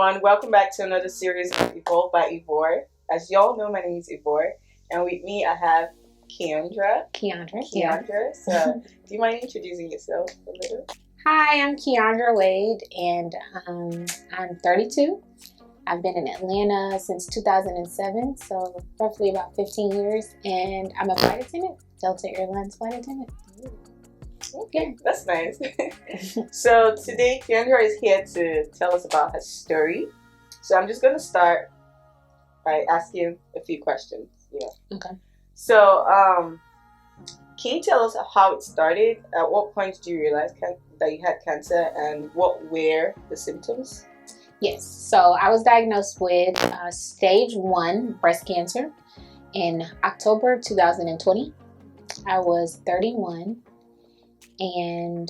everyone. Welcome back to another series of Evolve by Evore. As y'all know, my name is Evore, and with me I have Keaondra. Keaondra. So, do you mind introducing yourself a little? Hi, I'm Keaondra Wade, and I'm 32. I've been in Atlanta since 2007, so roughly about 15 years, and I'm a flight attendant, Delta Airlines flight attendant. Okay, that's nice. So today, Keaondra is here to tell us about her story. So I'm just going to start by asking a few questions. Okay. So, can you tell us how it started? At what point did you realize that you had cancer, and what were the symptoms? Yes, so I was diagnosed with stage 1 breast cancer in October 2020. I was 31, and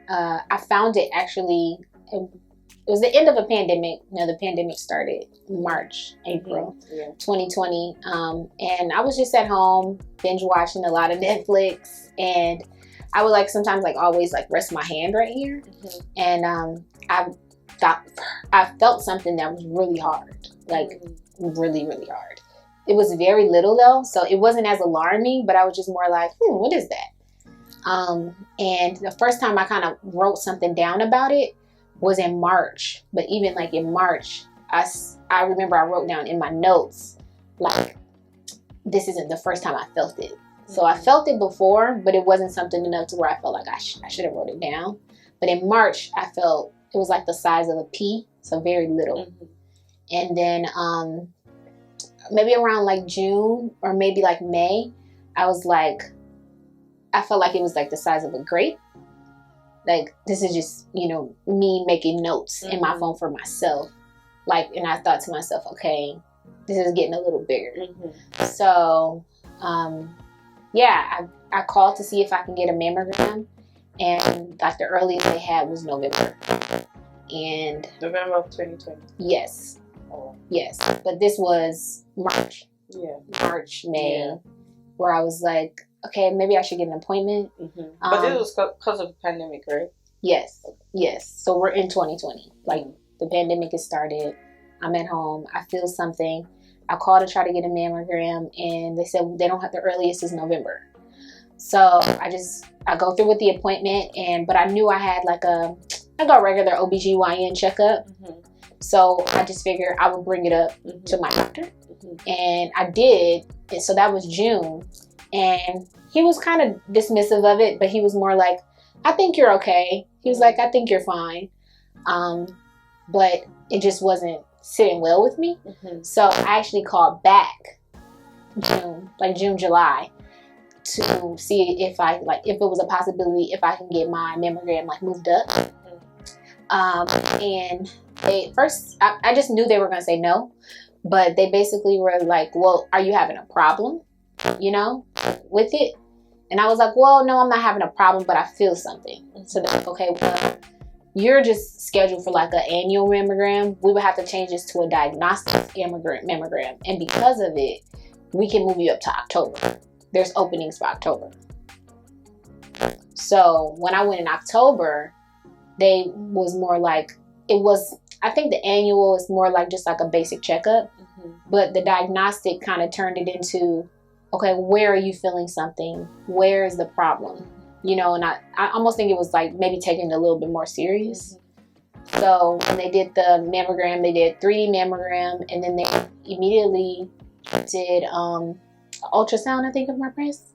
I found it actually, it was the end of a pandemic. The pandemic started March, April 2020. And I was just at home, binge watching a lot of Netflix, and I would sometimes always rest my hand right here. And I felt something that was really hard, really, really hard. It was very little though, so it wasn't as alarming, but I was just more what is that? And the first time I kind of wrote something down about it was in March. But even in March, I remember I wrote down in my notes, this isn't the first time I felt it. So I felt it before, but it wasn't something enough to where I felt I should have wrote it down. But in March, I felt it was the size of a pea, so very little. And then maybe around June or maybe May, I was I felt like it was the size of a grape. This is just, me making notes in my phone for myself. And I thought to myself, okay, this is getting a little bigger. So, I called to see if I can get a mammogram. And the earliest they had was November. And November of 2020. Yes. Oh. Yes. But this was March. Yeah. March, May, where I was okay, maybe I should get an appointment. But this was because of the pandemic, right? Yes. Yes. So we're in 2020. The pandemic has started. I'm at home. I feel something. I called to try to get a mammogram, and they said they don't have, the earliest is November. So I go through with the appointment, but I knew I had a regular OBGYN checkup. So I just figured I would bring it up to my doctor. And I did. And so that was June. And he was kind of dismissive of it, but he was more I think you're okay. He was I think you're fine. But it just wasn't sitting well with me. So I actually called back June, July, to see if if it was a possibility if I can get my mammogram moved up. And they first, I just knew they were going to say no, but they basically were well, are you having a problem, with it? And I was well, no, I'm not having a problem, but I feel something. So they're okay, well, you're just scheduled for an annual mammogram. We would have to change this to a diagnostic mammogram. And because of it, we can move you up to October. There's openings for October. So when I went in October, they was more I think the annual is more just a basic checkup. But the diagnostic kind of turned it into, okay, where are you feeling something? Where is the problem? And I almost think it was maybe taking it a little bit more serious. So when they did the mammogram, they did 3D mammogram, and then they immediately did ultrasound, I think, of my breast.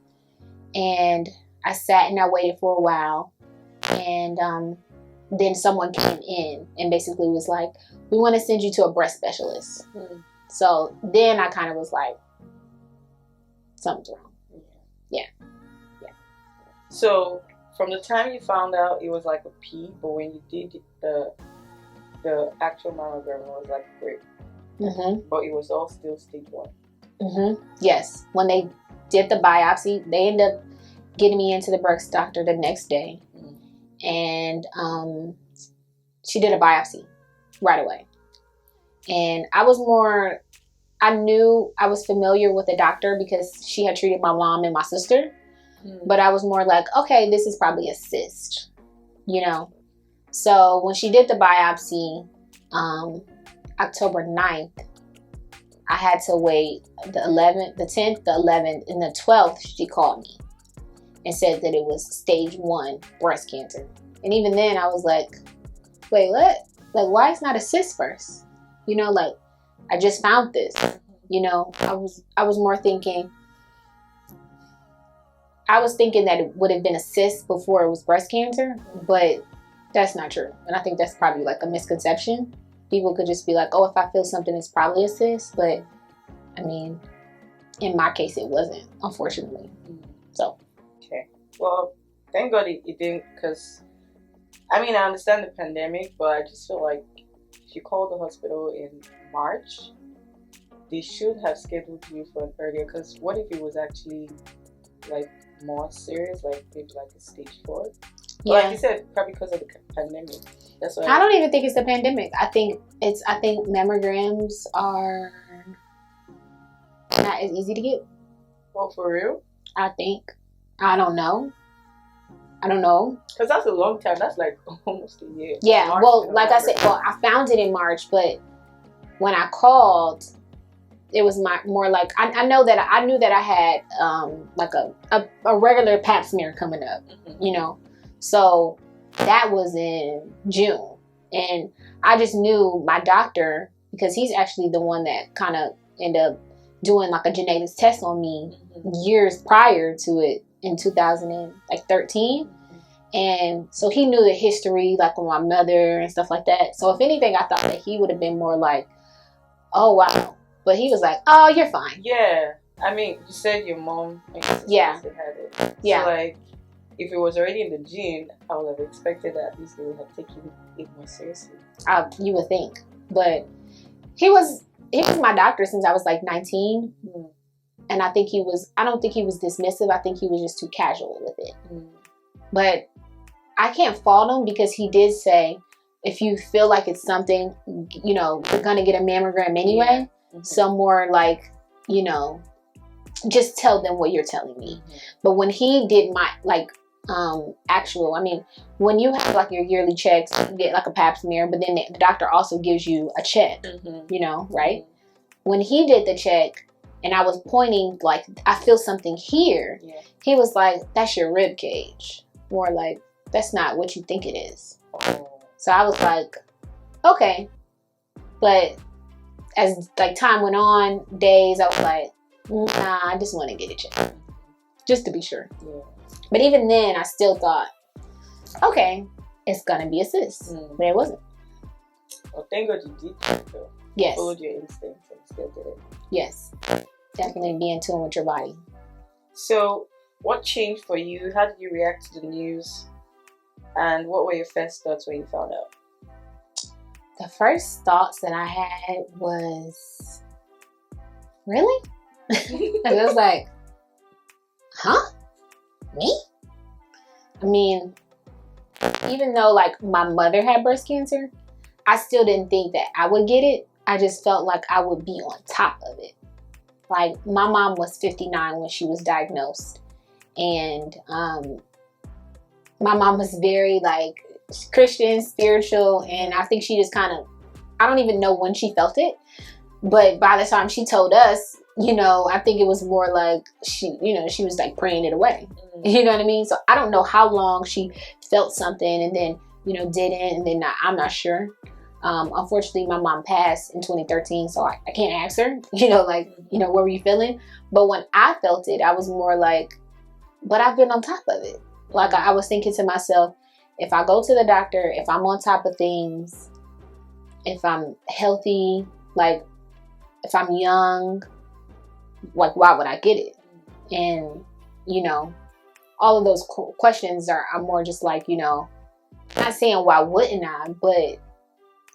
And I sat and I waited for a while, and then someone came in and basically was we want to send you to a breast specialist. So then I kind of was something's wrong. Yeah. So from the time you found out it was a P, but when you did the actual mammogram, it was great. But it was all still stage 1. Yes. When they did the biopsy, they ended up getting me into the breast doctor the next day. And she did a biopsy right away. And I knew I was familiar with the doctor because she had treated my mom and my sister. But I was more okay, this is probably a cyst, So when she did the biopsy, October 9th, I had to wait the 11th, the 10th, the 11th, and the 12th. She called me and said that it was stage 1 breast cancer. And even then, I was like, wait, what? Like, why is not a cyst first? You know, like, I just found this. You know, I was more thinking, that it would have been a cyst before it was breast cancer, but that's not true. And I think that's probably like a misconception. People could just be like, oh, if I feel something, it's probably a cyst. But I mean, in my case, it wasn't, unfortunately. So. Okay. Well, thank God it didn't, because, I mean, I understand the pandemic, but I just feel like if you called the hospital in March, they should have scheduled you for an earlier, because what if it was actually like more serious, like maybe like a stage 4? Yeah. Like you said, probably because of the pandemic. That's why I don't even think it's the pandemic. I think mammograms are not as easy to get. Oh, for real? I think. I don't know. Because that's a long time. That's like almost a year. Yeah. March, well, like I said, I found it in March, but when I called, it was more like I knew that I had like a regular pap smear coming up, you know. So that was in June, and I just knew my doctor, because he's actually the one that kind of ended up doing like a genetics test on me years prior to it in 2013. And so he knew the history, like with my mother and stuff like that. So if anything, I thought that he would have been more like, oh wow. But he was like, oh, you're fine. Yeah. I mean, you said your mom and your sister Yeah. had it. Yeah. So like, if it was already in the gene, I would have expected that at least they would have taken it more seriously. You would think. But he was my doctor since I was like 19. And I don't think he was dismissive. I think he was just too casual with it. But I can't fault him, because he did say, if you feel like it's something, you know, you're going to get a mammogram anyway. Yeah. So more like, you know, just tell them what you're telling me. But when he did my, like, when you have like your yearly checks, you get like a pap smear, but then the doctor also gives you a check, you know, right? When he did the check and I was pointing, like, I feel something here, he was like, that's your rib cage. More like, that's not what you think it is. So I was like, okay. But as like time went on, days, I was like, nah, I just want to get it checked, just to be sure. But even then, I still thought, okay, it's gonna be a cyst, but it wasn't. Well, thank God you did that, though. Yes. You followed your instincts and still did it. Yes, definitely be in tune with your body. So, what changed for you? How did you react to the news? And what were your first thoughts when you found out? The first thoughts that I had was, really? And I was like, huh? Me? I mean, even though like my mother had breast cancer, I still didn't think that I would get it. I just felt like I would be on top of it. Like, my mom was 59 when she was diagnosed. And my mom was very like Christian, spiritual, and I think she just kind of, I don't even know when she felt it, but by the time she told us, you know, I think it was more like she was like praying it away. You know what I mean? So I don't know how long she felt something and then, you know, didn't, and then I'm not sure. Unfortunately, my mom passed in 2013, so I can't ask her, you know, like, you know, what were you feeling? But when I felt it, I was more like, but I've been on top of it. Like, I was thinking to myself, if I go to the doctor, if I'm on top of things, if I'm healthy, like, if I'm young, like, why would I get it? And, you know, all of those questions are more just like, you know, not saying why wouldn't I, but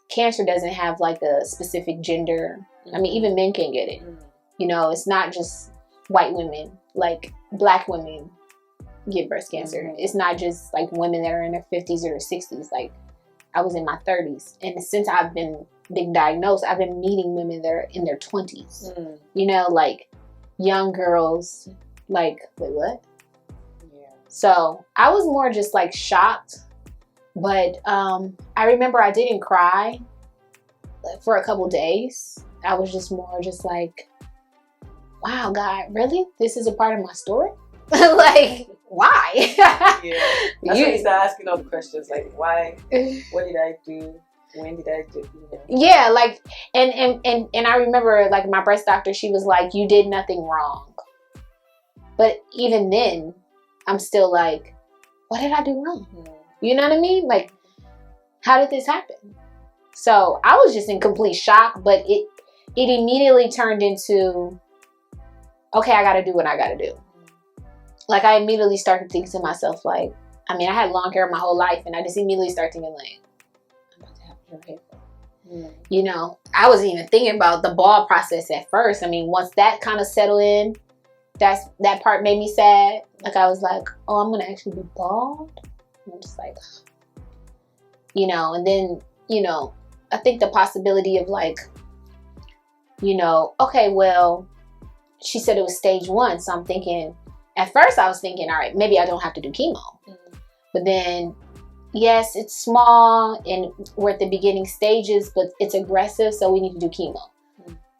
cancer doesn't have like a specific gender. I mean, even men can get it. You know, it's not just white women, like black women get breast cancer. It's not just like women that are in their 50s or 60s. Like, I was in my 30s, and since I've been diagnosed, I've been meeting women that are in their 20s. You know, like young girls. Like, wait, what? Yeah. So I was more just like shocked, but I remember I didn't cry, for a couple days, I was just more just like, wow, God, really? This is a part of my story? Like, why? Yeah. That's when you start asking all the questions, like, why? What did I do? When did I do? You know? Yeah, like, and I remember, like, my breast doctor, she was like, you did nothing wrong. But even then, I'm still like, what did I do wrong? You know what I mean? Like, how did this happen? So I was just in complete shock, but it immediately turned into, okay, I got to do what I got to do. Like, I immediately started thinking to myself, like, I mean, I had long hair my whole life, and I just immediately started thinking, like, I'm about to have short hair. You know, I wasn't even thinking about the bald process at first. I mean, once that kind of settled in, that part made me sad. Like, I was like, oh, I'm going to actually be bald? And I'm just like, you know, and then, you know, I think the possibility of, like, you know, okay, well, she said it was stage 1. So I'm thinking, at first I was thinking, all right, maybe I don't have to do chemo. But then, yes, it's small and we're at the beginning stages, but it's aggressive, so we need to do chemo.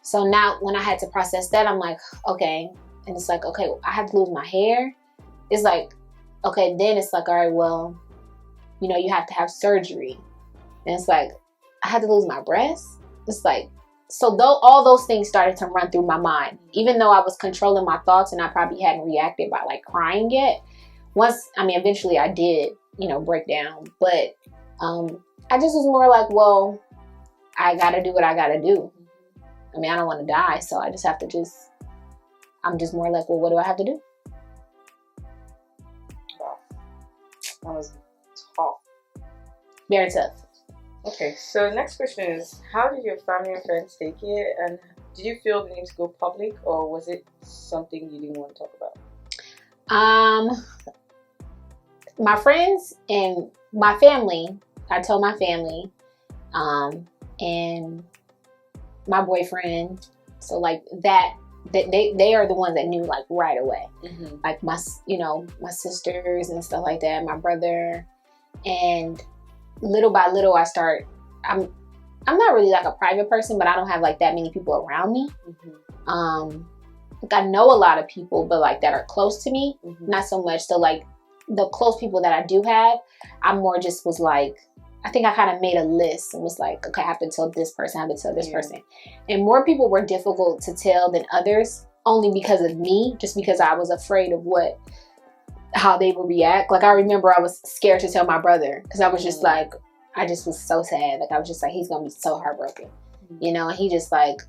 So now when I had to process that, I'm like, okay. And it's like, okay, I have to lose my hair. It's like, okay, then it's like, all right, well, you know, you have to have surgery. And it's like, I had to lose my breast. It's like, so though all those things started to run through my mind, even though I was controlling my thoughts and I probably hadn't reacted by like crying yet. Eventually I did, you know, break down, but I just was more like, well, I got to do what I got to do. I mean, I don't want to die. So I just have to I'm just more like, well, what do I have to do? Wow. That was tough. Very tough. Okay, so next question is, how did your family and friends take it, and did you feel the need to go public, or was it something you didn't want to talk about? My friends and my family, I told my family, and my boyfriend, so like that they are the ones that knew like right away. Like my sisters and stuff like that, my brother, and little by little I'm not really like a private person, but I don't have like that many people around me. Like I know a lot of people, but like that are close to me, not so much. So like the close people that I do have, I more just was like, I think I kind of made a list and was like, okay, I have to tell this person, I have to tell this person. And more people were difficult to tell than others, only because of me, just because I was afraid of how they would react. Like I remember I was scared to tell my brother because I was just like, I just was so sad. Like I was just like, he's gonna be so heartbroken, you know. And he just like,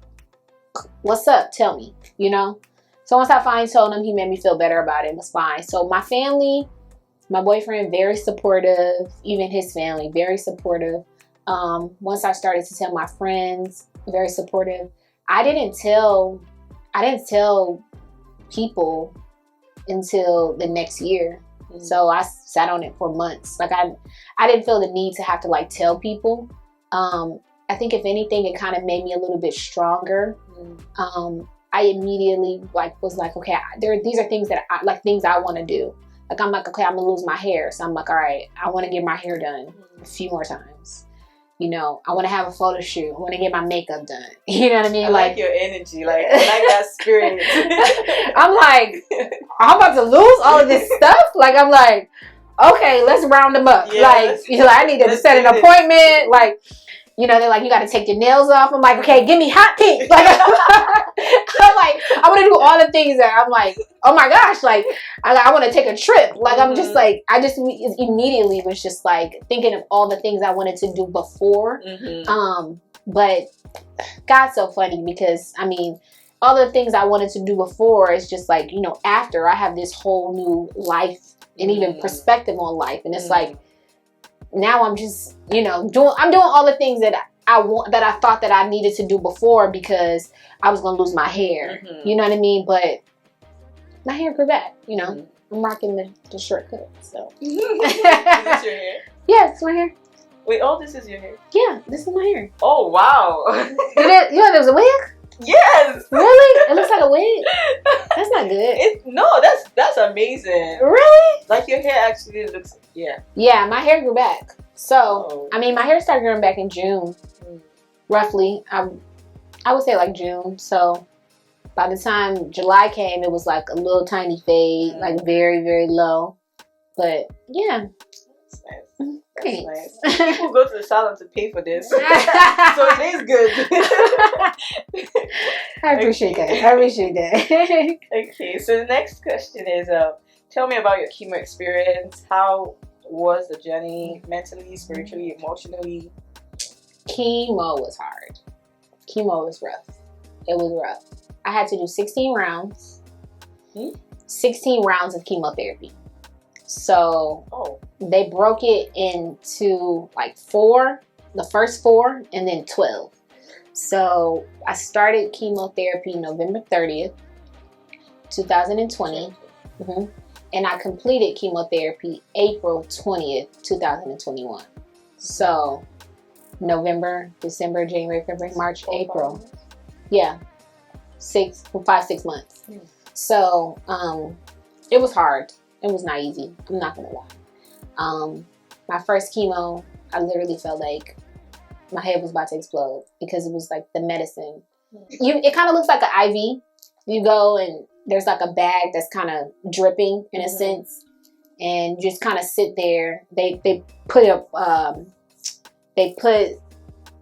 what's up? Tell me, you know. So once I finally told him, he made me feel better about it. It was fine. So my family, my boyfriend, very supportive. Even his family, very supportive. Once I started to tell my friends, very supportive. I didn't tell people until the next year. So I sat on it for months. Like I didn't feel the need to have to like tell people. I think if anything, it kind of made me a little bit stronger. I immediately like was like, okay, these are things that things I want to do. Like I'm like, okay, I'm gonna lose my hair. So I'm like, all right, I want to get my hair done a few more times. You know, I want to have a photo shoot. I want to get my makeup done. You know what I mean? I like your energy. Like I like that spirit. I'm like, I'm about to lose all of this stuff. Like I'm like, okay, let's round them up. Yeah, I need to set an appointment. Like, you know, they're like, you got to take your nails off. I'm like, okay, give me hot pink. Like, I'm like, I want to do all the things that I'm like, oh my gosh, like, I want to take a trip. Like, I'm just like, I just immediately was just like thinking of all the things I wanted to do before. But God's so funny because, I mean, all the things I wanted to do before is just like, you know, after I have this whole new life and even perspective on life. And it's like, now I'm just, you know, doing all the things that I thought that I needed to do before because I was going to lose my hair. You know what I mean? But my hair grew back, you know. I'm rocking the short cut, so. Is this your hair? Yeah, it's my hair. Wait, this is your hair? Yeah, this is my hair. Oh, wow. Yeah, there was a wig? Yes. Really? It looks like a wig? That's not good. That's amazing. Really? Like your hair actually looks, yeah. Yeah, my hair grew back. So, I mean, my hair started growing back in June. roughly. I would say like June. So by the time July came, it was like a little tiny fade, like very, very low. But yeah. That's nice. That's nice. People go to the salon to pay for this. So it is good. I appreciate that. I appreciate that. Okay, so the next question is tell me about your chemo experience. How was the journey mentally, spiritually, emotionally? Chemo was hard. Chemo was rough. It was rough. I had to do 16 rounds. 16 rounds of chemotherapy. So they broke it into like 4, the first 4, and then 12. So I started chemotherapy November 30th, 2020. And I completed chemotherapy April 20th, 2021. So November, December, January, February, March, April. Yeah. 5-6 months. So it was hard. It was not easy. I'm not gonna lie. My first chemo, I literally felt like my head was about to explode because it was like the medicine. It kind of looks like an IV. You go and there's like a bag that's kind of dripping in a sense, and you just kind of sit there. They put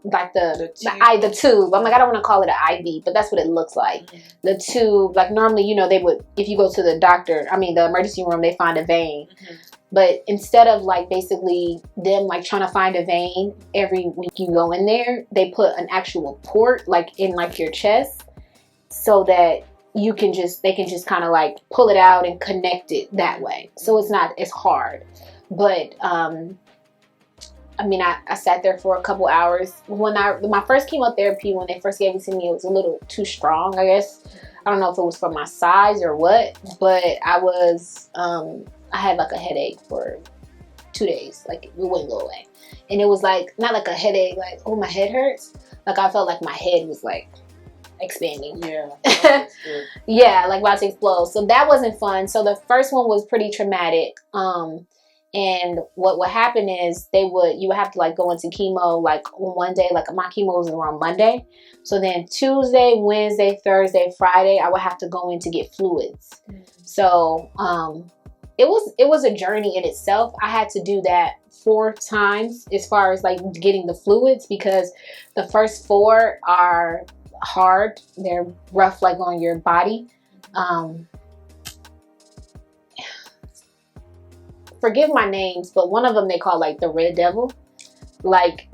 like the tube. I'm like, I don't want to call it an IV, but that's what it looks like. The tube, like normally, you know, they would, if you go to the the emergency room, they find a vein. But instead of like basically them like trying to find a vein every week you go in there, they put an actual port like in like your chest so that they can just kind of like pull it out and connect it that way. So it's hard. But I sat there for a couple hours. When my first chemotherapy, when they first gave it to me, it was a little too strong, I guess. I don't know if it was for my size or what, but I had like a headache for 2 days. Like it wouldn't go away. And it was like, not like a headache, like, oh, my head hurts. Like I felt like my head was like expanding. Yeah. Yeah, like about to explode. So that wasn't fun. So the first one was pretty traumatic. And what would happen is you would have to like go into chemo like on one day, like my chemo was around Monday. So then Tuesday, Wednesday, Thursday, Friday, I would have to go in to get fluids. So it was a journey in itself. I had to do that 4 times as far as like getting the fluids, because the first 4 are hard. They're rough like on your body. Forgive my names, but one of them they call like the Red Devil. Like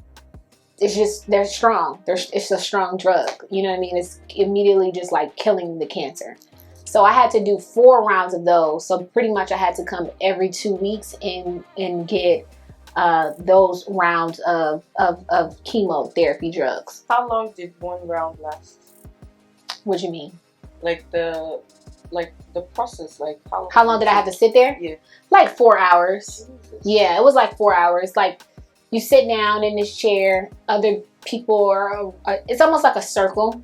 they're strong. It's a strong drug. You know what I mean? It's immediately just like killing the cancer. So I had to do 4 rounds of those. So pretty much I had to come every 2 weeks and get those rounds of chemotherapy drugs. How long did one round last? What do you mean? Like the process, like how long did I have to sit there? Yeah, like 4 hours. Jesus. Yeah, it was like 4 hours. Like you sit down in this chair, other people are. It's almost like a circle,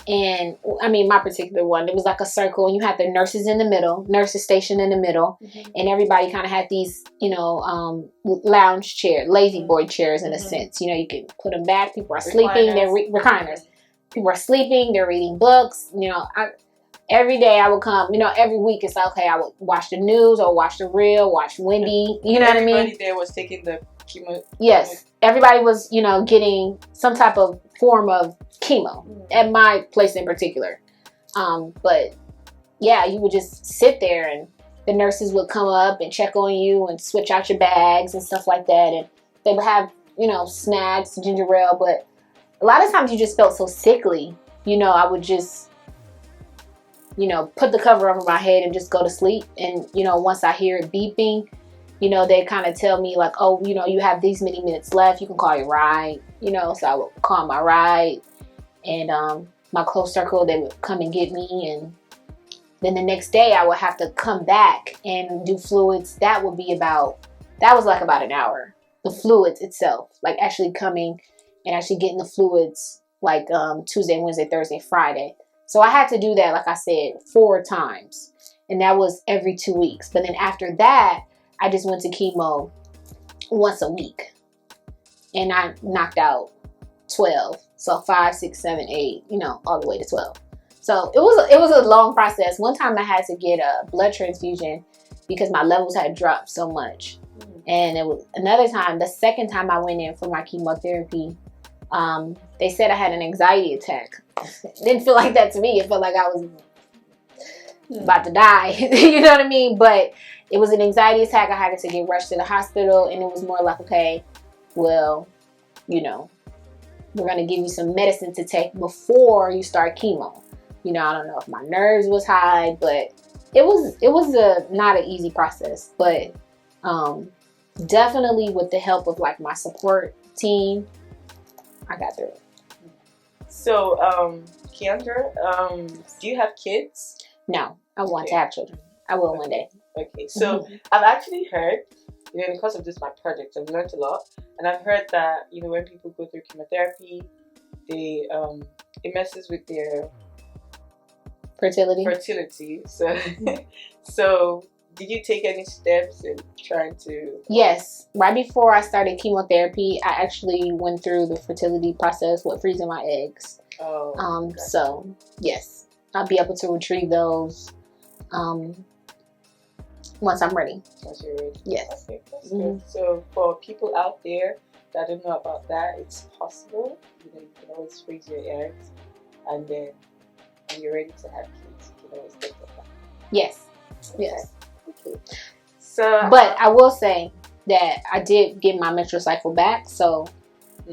and I mean my particular one, it was like a circle, and you had the nurses in the middle, nurses stationed in the middle, and everybody kind of had these, lounge chair, lazy boy chairs in a sense. You know, you can put them back. People are sleeping. They're recliners. People are sleeping. They're reading books. Every day I would come, every week it's like, okay, I would watch the news or watch the reel, watch Wendy, you know what I mean? Everybody there was taking the chemo. Yes. Everybody was, getting some type of form of chemo at my place in particular. But yeah, you would just sit there and the nurses would come up and check on you and switch out your bags and stuff like that. And they would have, snacks, ginger ale. But a lot of times you just felt so sickly, I would just put the cover over my head and just go to sleep. And, once I hear it beeping, they kind of tell me like, oh, you have these many minutes left. You can call your ride, so I would call my ride, and my close circle, they would come and get me. And then the next day I would have to come back and do fluids. That was like about an hour. The fluids itself, like actually coming and actually getting the fluids like Tuesday, Wednesday, Thursday, Friday. So I had to do that, like I said, 4 times. And that was every 2 weeks. But then after that, I just went to chemo once a week. And I knocked out 12. So 5, 6, 7, 8, all the way to 12. So it was a long process. One time I had to get a blood transfusion because my levels had dropped so much. And it was another time, the second time I went in for my chemotherapy, they said I had an anxiety attack. It didn't feel like that to me. It felt like I was about to die. You know what I mean? But it was an anxiety attack. I had to get rushed to the hospital, and it was more like, okay, well, we're going to give you some medicine to take before you start chemo. I don't know if my nerves was high, but it was not an easy process. But definitely with the help of like my support team, I got through it. So, Keaondra, do you have kids? No, I want to have children. I will one day. Okay, so I've actually heard, because of this my project, I've learned a lot, and I've heard that when people go through chemotherapy, they it messes with their fertility. So, so did you take any steps in trying to? Yes, right before I started chemotherapy, I actually went through the fertility process with freezing my eggs. Oh. Gotcha. So yes, I'll be able to retrieve those. Once I'm ready. Once you're ready. Yes. Okay, that's good. So for people out there that don't know about that, it's possible. You can always freeze your eggs, and then when you're ready to have kids, you can always take them back. Yes. Okay. Yes. Okay. So, but I will say that I did get my menstrual cycle back, so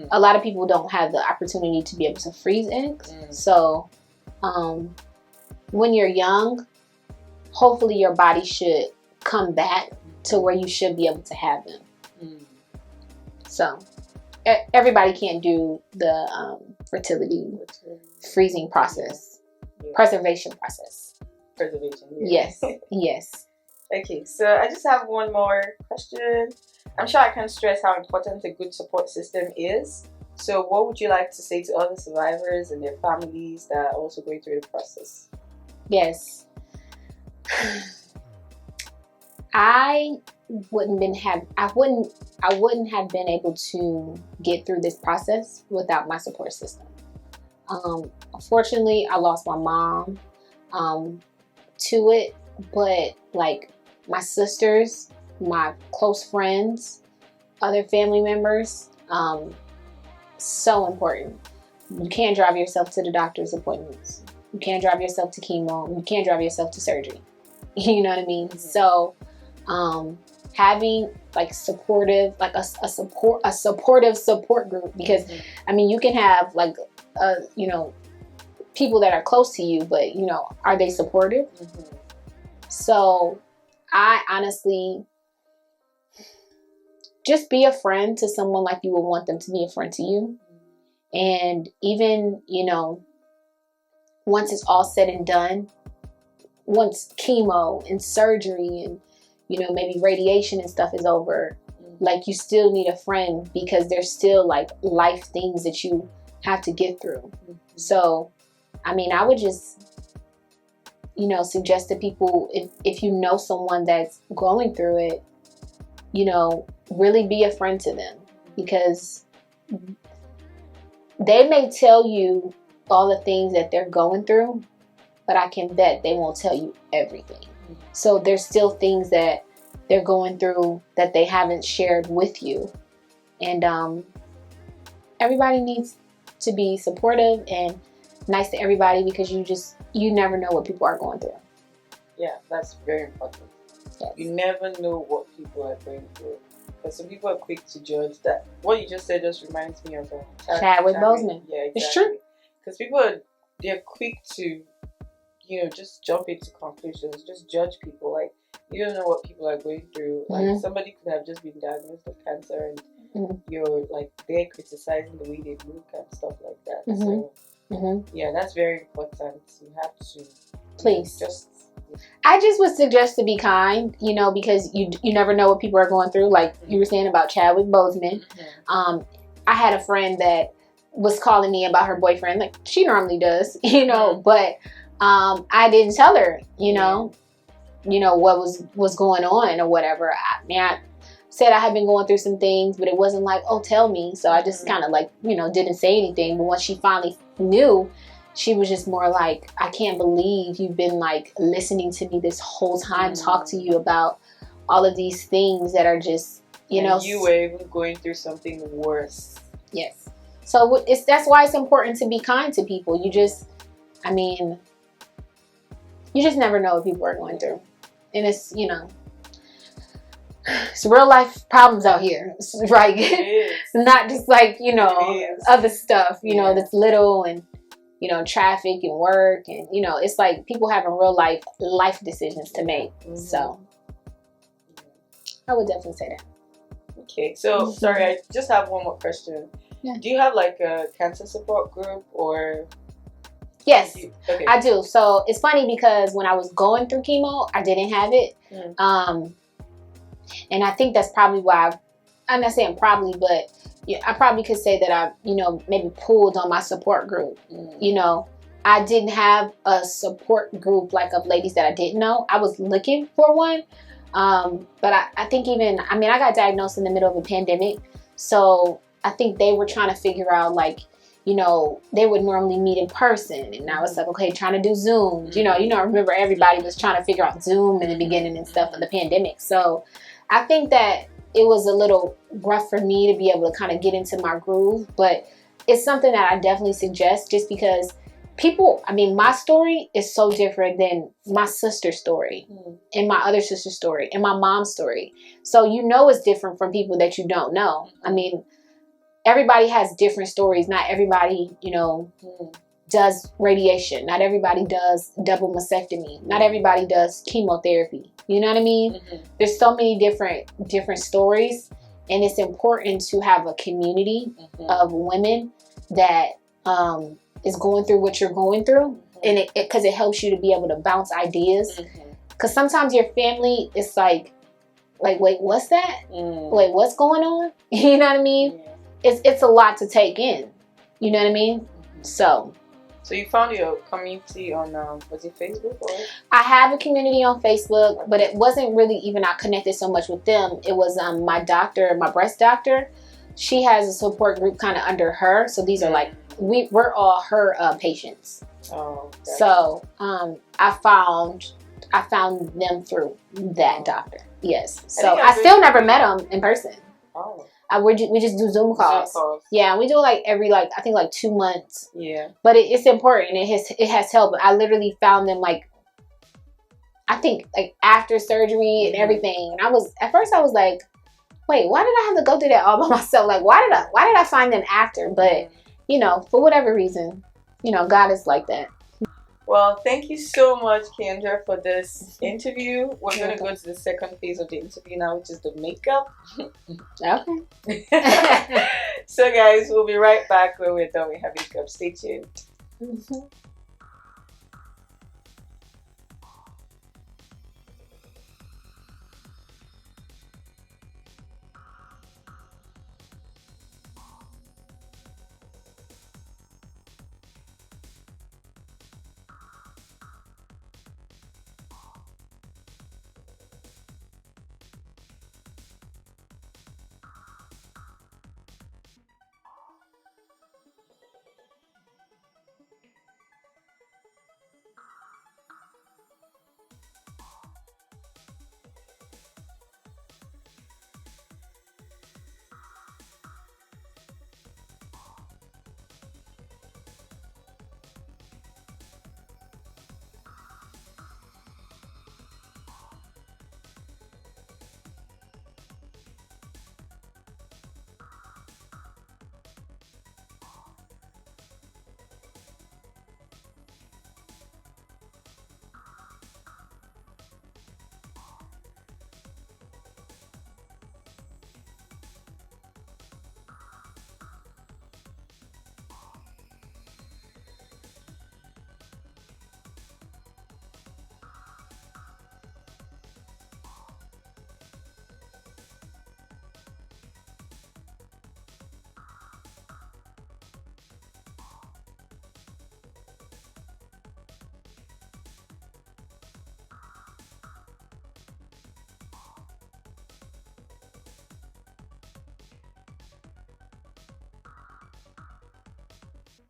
a lot of people don't have the opportunity to be able to freeze eggs. So, when you're young, hopefully your body should come back to where you should be able to have them. So everybody can't do the fertility freezing process, preservation process. Yes. Yes. Okay, so I just have one more question. I'm sure I can stress how important a good support system is. So what would you like to say to other survivors and their families that are also going through the process? Yes. I wouldn't have been able to get through this process without my support system. Unfortunately, I lost my mom to it, but like my sisters, my close friends, other family members, so important. You can't drive yourself to the doctor's appointments. You can't drive yourself to chemo. You can't drive yourself to surgery. You know what I mean? So having like supportive, like a supportive support group, because I mean, you can have like people that are close to you, but are they supportive? So I honestly just be a friend to someone like you would want them to be a friend to you. And even, once it's all said and done, once chemo and surgery and, maybe radiation and stuff is over, like you still need a friend because there's still like life things that you have to get through. So, I mean, I would just, suggest to people, if you know someone that's going through it, really be a friend to them, because they may tell you all the things that they're going through, but I can bet they won't tell you everything. So there's still things that they're going through that they haven't shared with you. And everybody needs to be supportive and nice to everybody, because you never know what people are going through. Yeah, that's very important. Yes. You never know what people are going through. Because some people are quick to judge. That what you just said just reminds me of Chadwick Boseman. Yeah, exactly. It's true. Because people they're quick to, just jump into conclusions, just judge people. Like, you don't know what people are going through. Like, somebody could have just been diagnosed with cancer, and you're like they're criticizing the way they look and stuff like that. So yeah, that's very important. You have to please I just would suggest to be kind, because you never know what people are going through. Like you were saying about Chadwick Boseman. I had a friend that was calling me about her boyfriend, like she normally does, but I didn't tell her, what was going on or whatever. said I had been going through some things, but it wasn't like, oh, tell me. So I just kind of like, didn't say anything. But once she finally knew, she was just more like, I can't believe you've been like listening to me this whole time, talk to you about all of these things that are just, you were even going through something worse. Yes. So that's why it's important to be kind to people. You just never know what people are going through. And it's, it's real life problems out here, right? It's not just like, other stuff, that's little and, traffic and work and, it's like people having real life decisions to make. So I would definitely say that. Okay. So, sorry, I just have one more question. Yeah. Do you have like a cancer support group or? Yes, okay. I do. So it's funny because when I was going through chemo, I didn't have it. And I think that's probably why I'm not saying probably, but I probably could say that I, maybe pulled on my support group. I didn't have a support group like of ladies that I didn't know. I was looking for one. But I think I got diagnosed in the middle of a pandemic. So I think they were trying to figure out like, they would normally meet in person. And I was like, okay, trying to do Zoom. Remember everybody was trying to figure out Zoom in the beginning and stuff of the pandemic. So I think that it was a little rough for me to be able to kind of get into my groove. But it's something that I definitely suggest just because my story is so different than my sister's story and my other sister's story and my mom's story. So, it's different from people that you don't know. Everybody has different stories. Not everybody, does radiation. Not everybody does double mastectomy. Not everybody does chemotherapy. You know what I mean? There's so many different stories, and it's important to have a community of women that is going through what you're going through, and because it helps you to be able to bounce ideas. Because sometimes your family is like, wait, what's that? Wait, what's going on? You know what I mean? It's a lot to take in. You know what I mean? So you found your community on was it Facebook or? I have a community on Facebook, but it wasn't really even I connected so much with them. It was my doctor, my breast doctor. She has a support group kind of under her. So these are like we're all her patients. Oh. Okay. So I found them through that doctor. Yes. So I still never met them in person. Oh. We just do Zoom calls. Yeah, we do every I think 2 months. Yeah. But it's important. It has helped. I literally found them I think after surgery and everything. And at first I was like, wait, why did I have to go through that all by myself? Why did I find them after? But for whatever reason, God is like that. Well, thank you so much, Keaondra, for this interview. We're going to go to the second phase of the interview now, which is the makeup. Okay. So, guys, we'll be right back when we're done with her makeup. Stay tuned.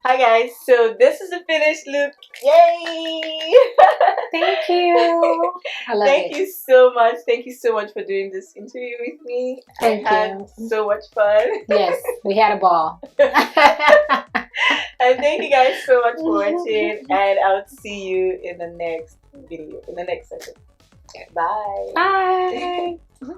Hi guys, so this is the finished look. Yay! Thank you. I love Thank it. you so much. Thank you so much for doing this interview with me. Thank I had you. so much fun. Yes, we had a ball. And thank you guys so much for watching. And I'll see you in the next video, in the next session. Bye. Bye.